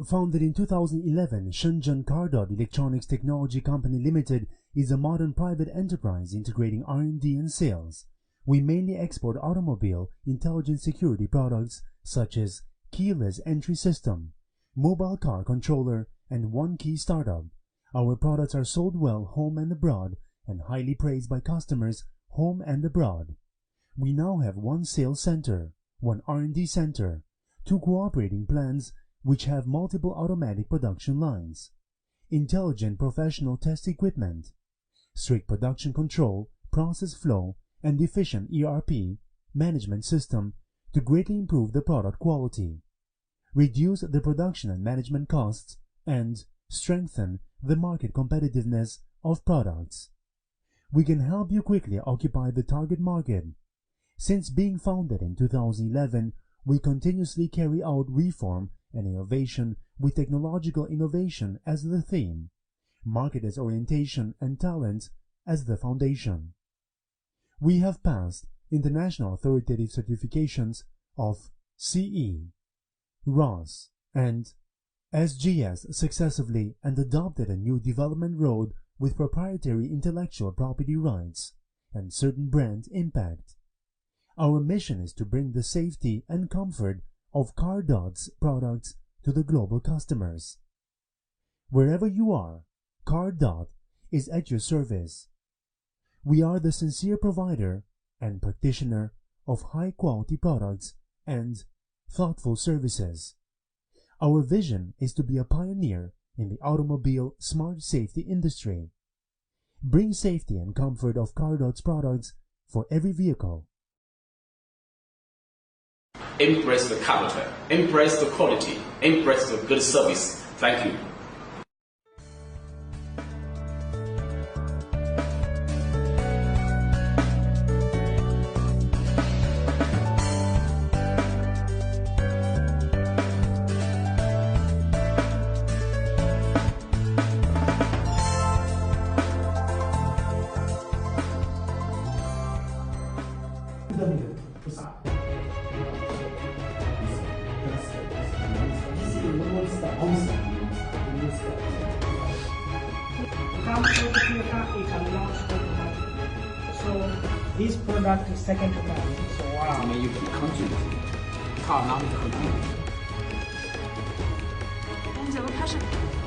Founded in 2011, Shenzhen Cardot Electronics Technology Company Limited is a modern private enterprise integrating R&D and sales. We mainly export automobile intelligent security products such as keyless entry system, mobile car controller, and one-key startup. Our products are sold well home and abroad and highly praised by customers home and abroad. We now have one sales center, one R&D center, two cooperating plants which have multiple automatic production lines, intelligent professional test equipment, strict production control, process flow, and efficient ERP management system to greatly improve the product quality, reduce the production and management costs, and strengthen the market competitiveness of products. We can help you quickly occupy the target market. Since being founded in 2011, we continuously carry out reform and innovation with technological innovation as the theme, market as orientation, and talent as the foundation. We have passed international authoritative certifications of CE, ROS, and SGS successively and adopted a new development road with proprietary intellectual property rights and certain brand impact. Our mission is to bring the safety and comfort of Cardot's products to the global customers. Wherever you are, Cardot is at your service. We are the sincere provider and practitioner of high-quality products and thoughtful services. Our vision is to be a pioneer in the automobile smart safety industry. Bring safety and comfort of Cardot's products for every vehicle. Embrace the character, embrace the quality, embrace the good service. Thank you. So this product is second to none. So wow. 你们有些confident，靠哪里confident？我们讲个 passion。